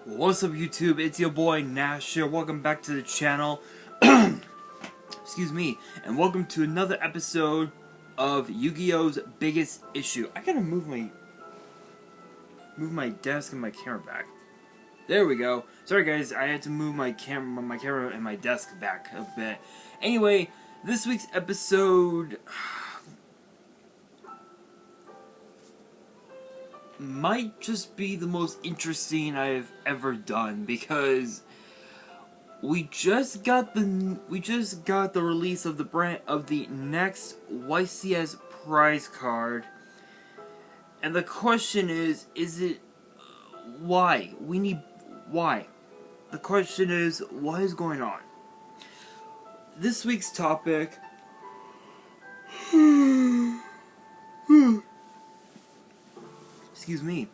What's up YouTube, it's your boy Nash here, welcome back to the channel, excuse me, and welcome to another episode of Yu-Gi-Oh's Biggest Issue. I gotta move my desk and my camera back. There we go. Sorry guys, I had to move my camera and my desk back a bit. Anyway, this week's episode might just be the most interesting I've ever done because we just got the release of the next YCS Prize Card, and the question is it why? Why? The question is, what is going on? This week's topic excuse me,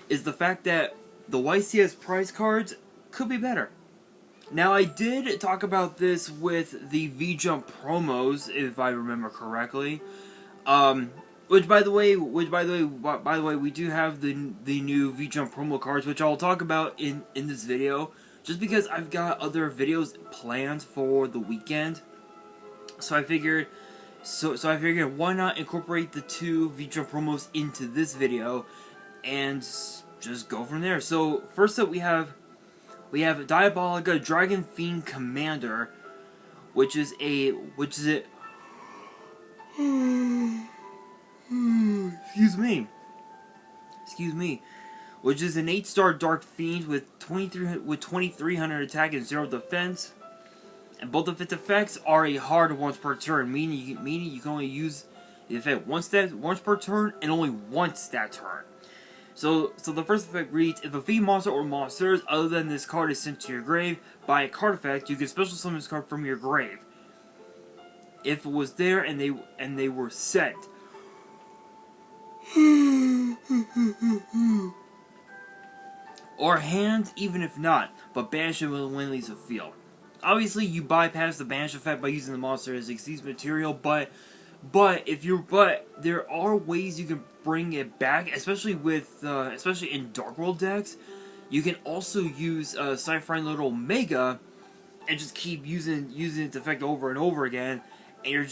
is the fact that the YCS Prize Cards could be better. Now, I did talk about this with the V-Jump promos, if I remember correctly. Which by the way, we do have the new V-Jump promo cards, which I'll talk about in this video, just because I've got other videos planned for the weekend. So I figured. So I figured, why not incorporate the two V-Jump promos into this video and just go from there. So first up we have Diabolica Dragon Fiend Commander, which is excuse me, which is an 8-star Dark Fiend with 2300 attack and 0 defense. And both of its effects are a hard once per turn, meaning you can only use the effect once per turn and only once that turn. So the first effect reads: if a fiend monster or monsters other than this card is sent to your grave by a card effect, you can special summon this card from your grave. If it was there and they were sent. Or hand, even if not, but banish it when it leaves the field. Obviously, you bypass the banish effect by using the monster as exceeds material, but there are ways you can bring it back, especially in Dark World decks. You can also use Cypherine Little Omega and just keep using its effect over and over again, and you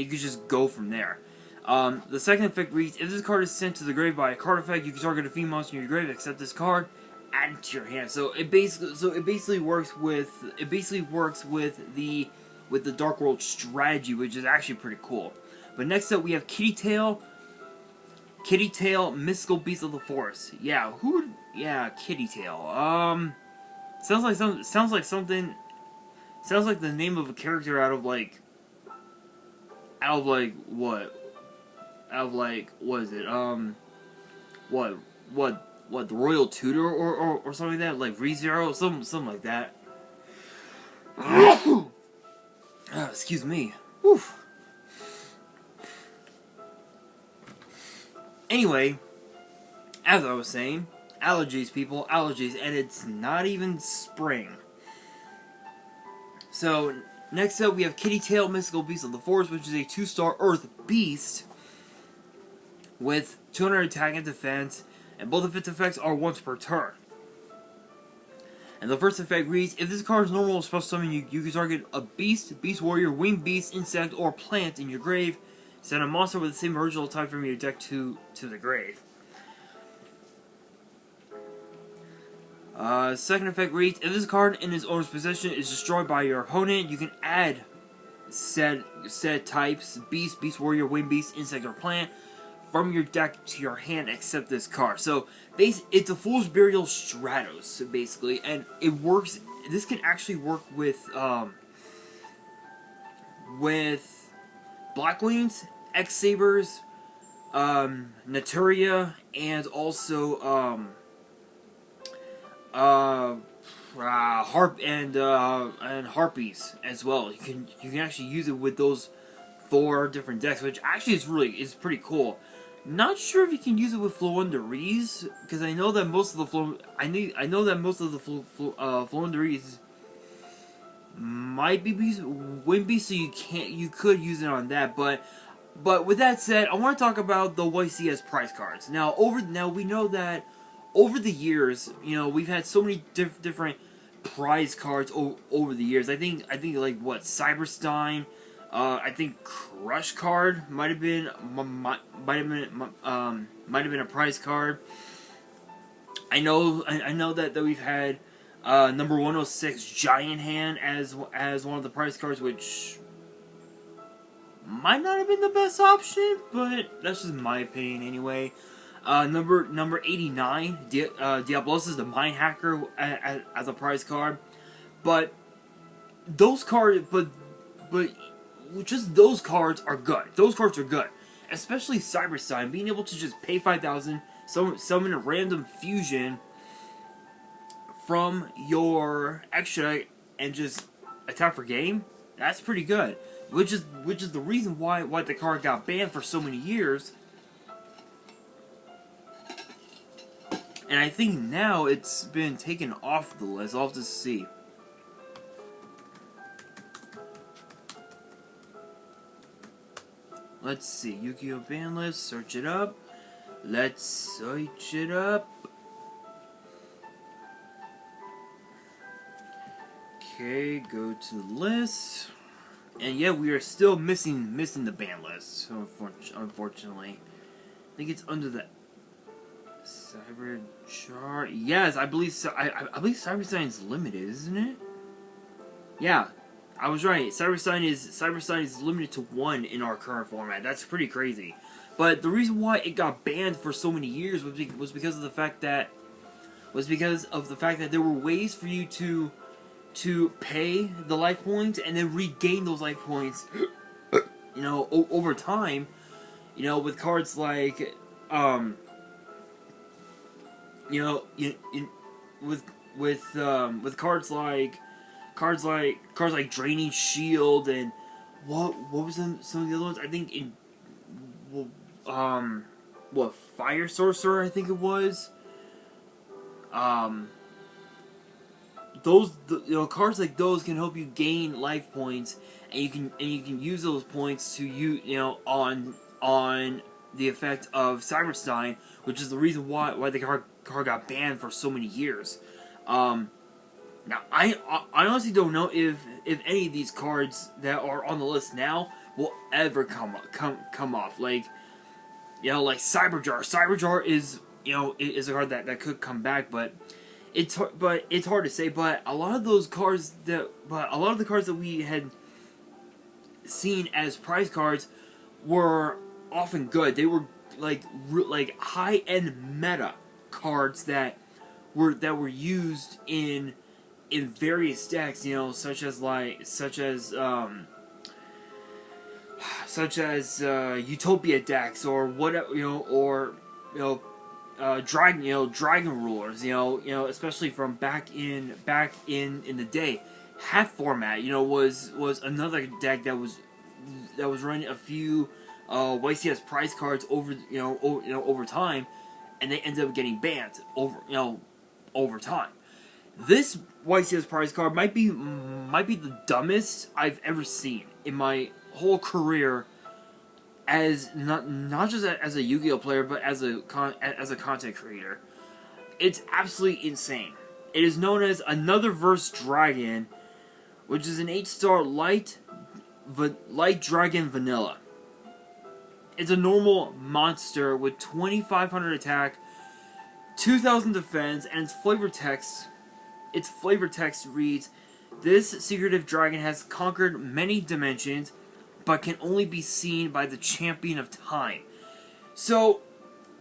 can just go from there. The second effect reads: if this card is sent to the grave by a card effect, you can target a fiend monster in your grave, except this card, add it to your hand. So it basically works with the Dark World strategy, which is actually pretty cool. But next up we have Kitty Tail, Mystical Beast of the Forest. Yeah, Kitty Tail. Sounds like the name of a character out of what is it? What, the Royal Tutor or something like that, like ReZero, something like that. Excuse me. Oof. Anyway, as I was saying, allergies, people, allergies, and it's not even spring. So, next up we have Kitty Tail, Mystical Beast of the Forest, which is a 2-star Earth Beast with 200 attack and defense, and both of its effects are once per turn. And the first effect reads: if this card is normal special summon, you can target a beast, beast warrior, winged beast, insect, or plant in your grave. Send a monster with the same original type from your deck to the grave. Second effect reads: if this card in its owner's possession is destroyed by your opponent, you can add said types, beast, beast warrior, winged beast, insect, or plant, from your deck to your hand, except this card. So it's a Fool's Burial Stratos, basically, and it works. This can actually work with Blackwings, X-Sabers, Naturia, and also Harpies as well. You can actually use it with those 4 different decks, which actually is pretty cool. Not sure if you can use it with Floowandereeze, because I know that most of the Floowandereeze might be wouldn't be, so you could use it on that. But with that said, I want to talk about the YCS Prize Cards. Now we know that over the years, we've had so many different prize cards over the years. I think like what Cyberstein, I think Crush card might have been a prize card. I know that we've had number 106 Giant Hand as one of the prize cards, which might not have been the best option, but that's just my opinion anyway. Number 89 Diablosis the Mind Hacker as a prize card, but those cards, but just those cards are good. Those cards are good, especially Cyberstein, being able to just pay 5,000, summon a random fusion from your extra and just attack for game. That's pretty good. Which is the reason why the card got banned for so many years. And I think now it's been taken off the list. I'll have to see. Let's see. Yu-Gi-Oh! Ban list. Search it up. Let's search it up. Okay, go to the list. And yeah, we are still missing the ban list, unfortunately. I think it's under the Cyber chart. Yes, I believe Cyberstein is limited, isn't it? Yeah, I was right. Cyberstein is limited to 1 in our current format. That's pretty crazy. But the reason why it got banned for so many years was because of the fact that there were ways for you to pay the life points and then regain those life points, over time, with cards like, with cards like Draining Shield and what was some of the other ones? I think Fire Sorcerer, I think it was. Those cards like those can help you gain life points, and you can use those points to on the effect of Cyberstein, which is the reason why the card got banned for so many years. Now I honestly don't know if any of these cards that are on the list now will ever come off. Like Cyberjar. Cyberjar is a card that could come back, but it's hard to say. But a lot of the cards that we had seen as prize cards were often good. They were like high-end meta cards that were used in various decks, such as Utopia decks or whatever, Dragon Rulers, especially from back in the day. Half format, was another deck that was running a few YCS Prize Cards over time, and they ended up getting banned over time. This YCS Prize Card might be the dumbest I've ever seen in my whole career, as not just as a Yu-Gi-Oh player, but as a content creator. It's absolutely insane. It is known as Another Verse Dragon, which is an 8-star light dragon vanilla. It's a normal monster with 2,500 attack, 2,000 defense, and its flavor text reads, "This secretive dragon has conquered many dimensions, but can only be seen by the champion of time." So,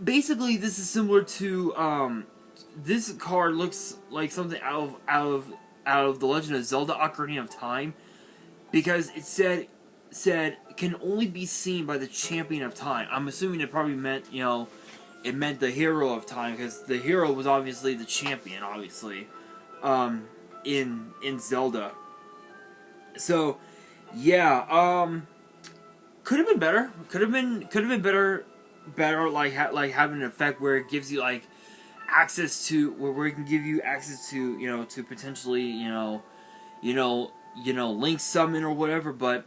basically, this is similar to, this card looks like something out of The Legend of Zelda Ocarina of Time, because it said can only be seen by the champion of time. I'm assuming it probably meant, it meant the hero of time, because the hero was obviously the champion, obviously, in Zelda. So, yeah, could have been better. Could have been better. Like having an effect where it gives you access to where it can give you access to to potentially link summon or whatever. But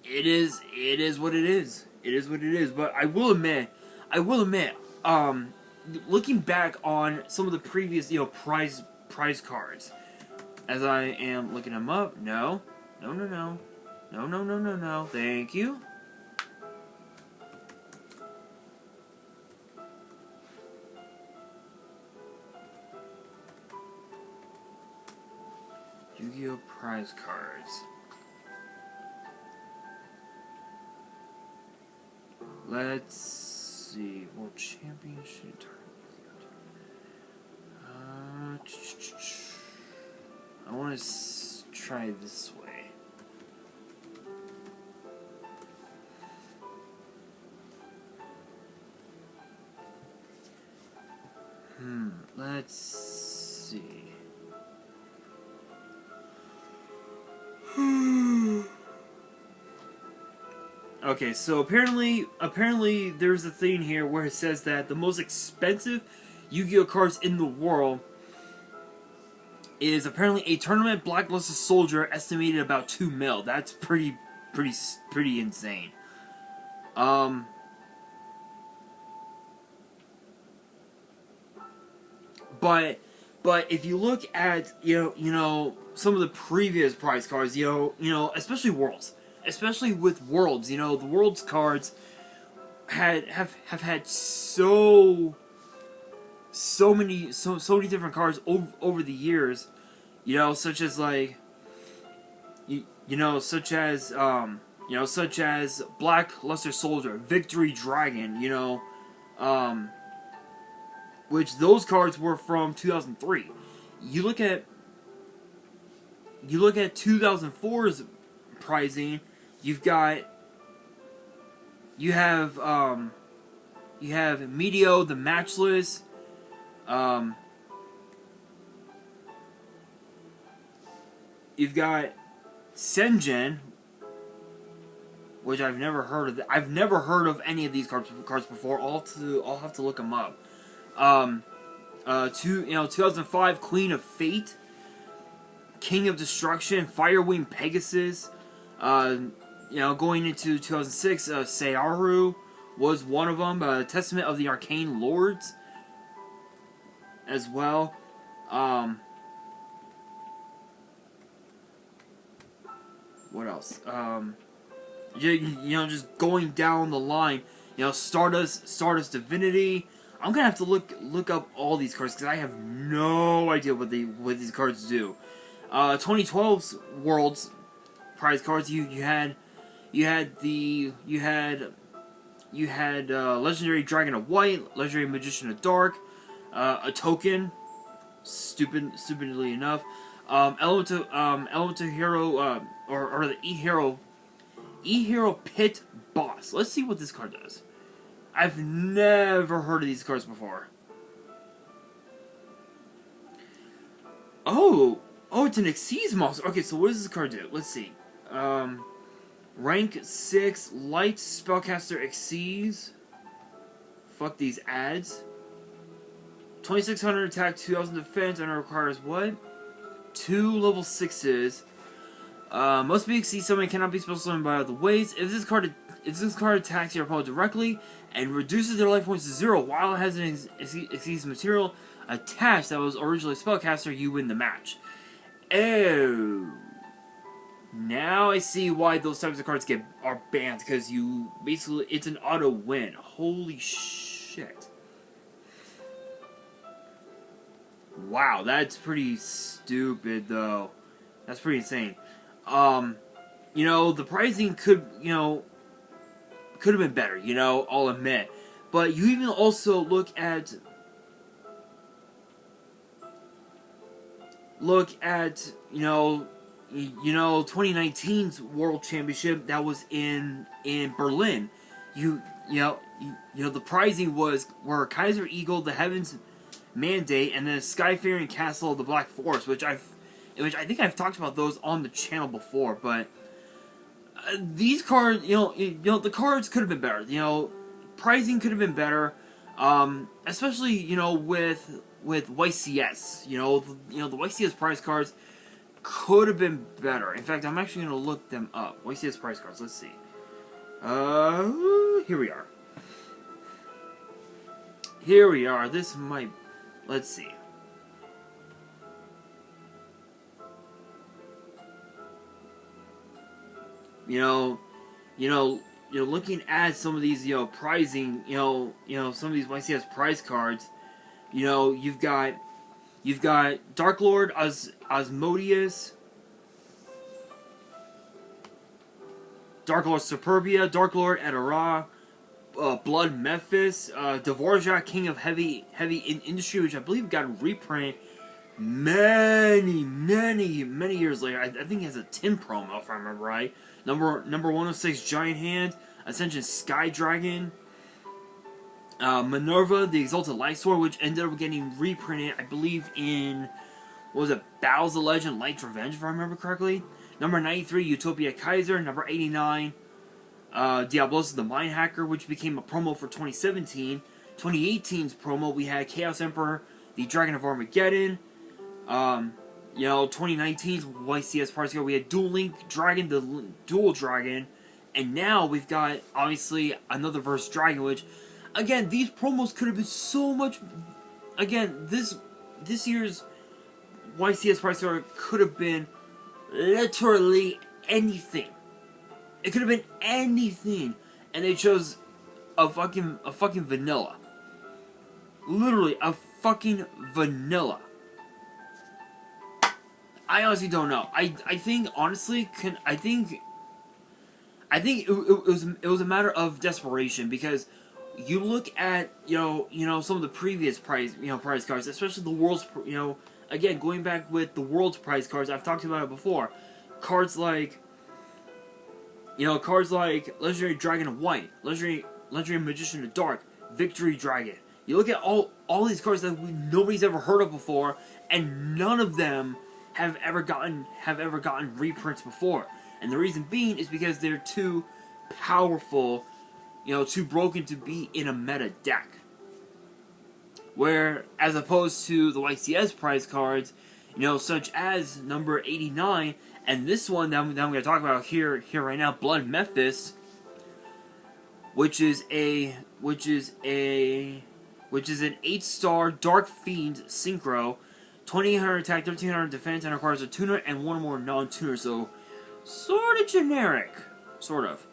it is what it is. It is what it is. But I will admit, looking back on some of the previous, prize cards, as I am looking them up. No, no, no, no, no, no, no, no, no. Thank you. Yu-Gi-Oh! Prize Cards. Let's see. World Championship. I want to try this way. Let's see. Okay, so apparently there's a thing here where it says that the most expensive Yu-Gi-Oh cards in the world is apparently a tournament blacklisted soldier, estimated about 2 mil. That's pretty insane. But if you look at some of the previous prize cards, especially Worlds, especially with Worlds, the Worlds cards have had so many different cards over the years, such as like such as Black Luster Soldier, Victory Dragon, which those cards were from 2003. You look at 2004's pricing. You have Medio the Matchless. You've got Senjin, which I've never heard of. I've never heard of any of these cards before. I'll have to look them up. 2005 Queen of Fate, King of Destruction, Firewing Pegasus. Going into 2006, Seiaru was one of them. Testament of the Arcane Lords, as well. What else? Just going down the line. Stardust Divinity. I'm gonna have to look up all these cards because I have no idea what these cards do. 2012's Worlds prize cards. You had Legendary Dragon of White, Legendary Magician of Dark, a token. Stupidly enough, Elemental Hero, or the E-Hero Pit Boss. Let's see what this card does. I've never heard of these cards before. Oh, it's an Xyz monster. Okay, so what does this card do? Let's see. Rank 6 Light Spellcaster Xyz. Fuck these ads. 2600 attack, 2000 defense, and it requires what? 2 level 6s. Must be Xyz summon, cannot be special summoned by other ways. If this card attacks your opponent directly and reduces their life points to 0 while it has an Xyz material attached that was originally Spellcaster, you win the match. Oh. Now I see why those types of cards are banned, because it's an auto win. Holy shit. Wow, that's pretty stupid though. That's pretty insane. The pricing could have been better, I'll admit. But you even also look at 2019's World Championship that was in Berlin. The pricing were Kaiser Eagle, the Heavens Mandate, and then Skyfaring Castle of the Black Forest, which I think I've talked about those on the channel before. But these cards, the cards could have been better. Pricing could have been better, especially with YCS. The YCS Prize Cards could have been better. In fact, I'm actually going to look them up. YCS Prize Cards. Let's see. Here we are. here we are. This might... Let's see. Looking at some of these, prizing, some of these YCS prize cards, you've got Dark Lord Osmodius, Dark Lord Superbia, Dark Lord Adara, Blood Memphis, Dvorak, King of Heavy Industry, which I believe got a reprint many years later. I think he has a 10 promo, if I remember right. Number 106, Giant Hand, Ascension Sky Dragon, Minerva, the Exalted Light Sword, which ended up getting reprinted, I believe, in, what was it, Battles of Legend, Light's Revenge, if I remember correctly. Number 93, Utopia Kaiser. Number 89, Diablos the Mind Hacker, which became a promo for 2017. 2018's promo, we had Chaos Emperor, the Dragon of Armageddon. 2019's YCS Prize Card, we had Dual Link Dragon, the Dual Dragon. And now we've got, obviously, another Verse Dragon, which, again, these promos could have been so much... Again, this year's YCS Prize Card could have been literally anything. It could have been anything. And they chose a fucking vanilla. Literally, a fucking vanilla. I honestly don't know. I think, honestly, I think it was a matter of desperation, because you look at some of the previous prize cards, especially the world's again, going back with the world's prize cards, I've talked about it before. Cards like Legendary Dragon of White, Legendary Magician of Dark, Victory Dragon. You look at all these cards that nobody's ever heard of before, and none of them have ever gotten reprints before. And the reason being is because they're too powerful, too broken to be in a meta deck. Where, as opposed to the YCS prize cards, such as number 89, and this one that I'm going to talk about here right now, Blood Memphis, which is an 8-star Dark Fiend Synchro, 2800 attack, 1300 defense, and requires a tuner and one more non-tuner, so sort of generic. Sort of.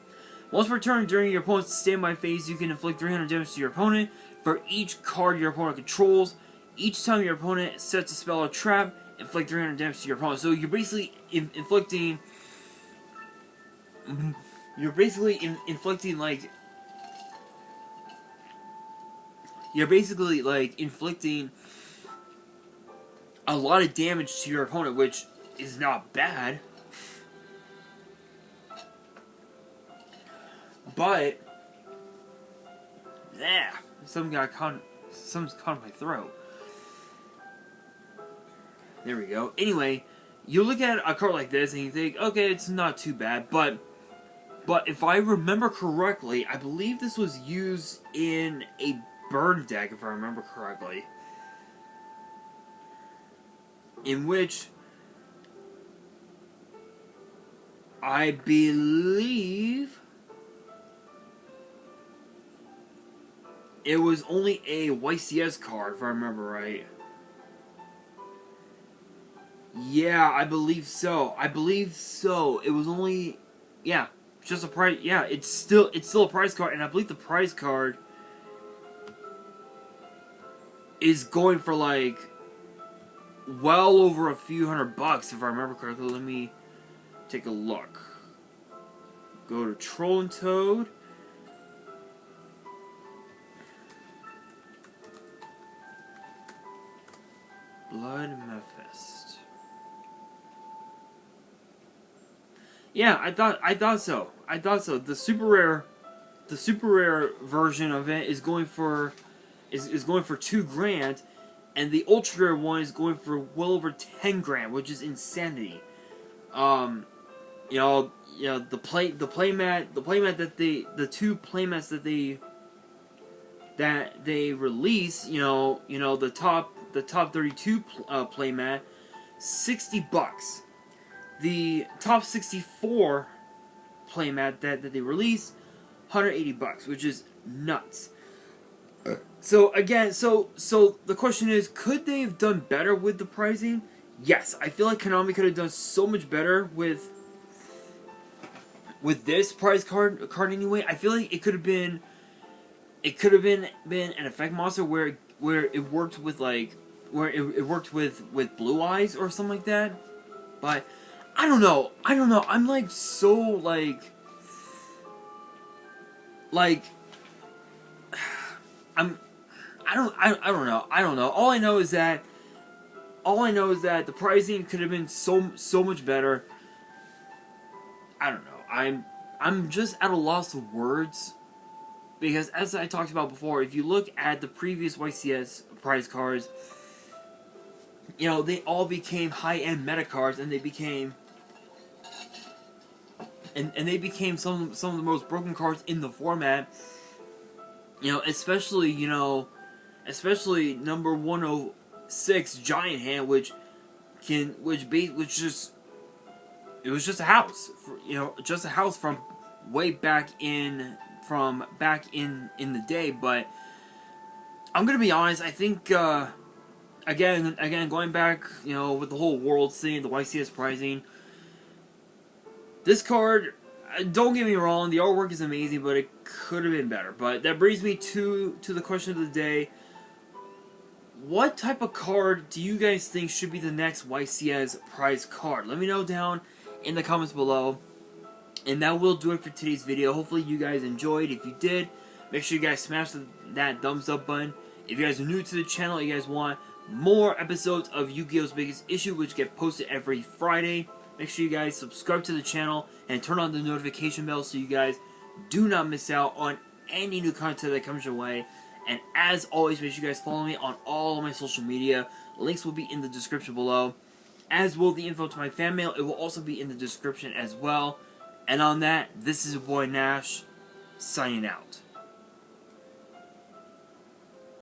Once per turn during your opponent's standby phase, you can inflict 300 damage to your opponent for each card your opponent controls. Each time your opponent sets a spell or trap, inflict 300 damage to your opponent. So you're basically inflicting... inflicting a lot of damage to your opponent, which is not bad. But, yeah, something's caught in my throat. There we go. Anyway, you look at a card like this and you think, okay, it's not too bad, but if I remember correctly, I believe this was used in a burn deck, if I remember correctly, in which I believe it was only a YCS card, if I remember right. Yeah, I believe so. It was only, yeah, just a prize. Yeah, it's still a prize card, and I believe the prize card is going for like well over a few $100, if I remember correctly. Let me take a look. Go to Troll and Toad. Blood Memphis. Yeah, I thought so. The super rare version of it is going for $2,000, and the ultra rare one is going for well over $10,000, which is insanity. The two playmats that they release, the top 32 playmat, $60. The top 64 playmat that they release, $180, which is nuts. So again, so the question is, could they have done better with the pricing? Yes, I feel like Konami could have done so much better with this prize card anyway. I feel like it could have been an effect monster where it worked with like it worked with blue eyes or something like that. But I don't know. I'm like so like I don't know. All I know is that the pricing could have been so much better. I don't know. I'm just at a loss of words, because as I talked about before, if you look at the previous YCS prize cards, you know, they all became high-end meta cards, and they became some of the most broken cards in the format. You know, especially number 106 Giant Hand, which it was just a house, just a house from way back in the day. But I'm gonna be honest, I think again going back, with the whole world scene, the YCS pricing, this card, don't get me wrong, the artwork is amazing, but it could have been better. But that brings me to the question of the day. What type of card do you guys think should be the next YCS prize card? Let me know down in the comments below. And that will do it for today's video. Hopefully you guys enjoyed. If you did, make sure you guys smash that thumbs up button. If you guys are new to the channel, you guys want more episodes of Yu-Gi-Oh's Biggest Issue, which get posted every Friday, make sure you guys subscribe to the channel and turn on the notification bell so you guys do not miss out on any new content that comes your way. And as always, make sure you guys follow me on all of my social media. Links will be in the description below, as will the info to my fan mail. It will also be in the description as well. And on that, this is your boy Nash, signing out.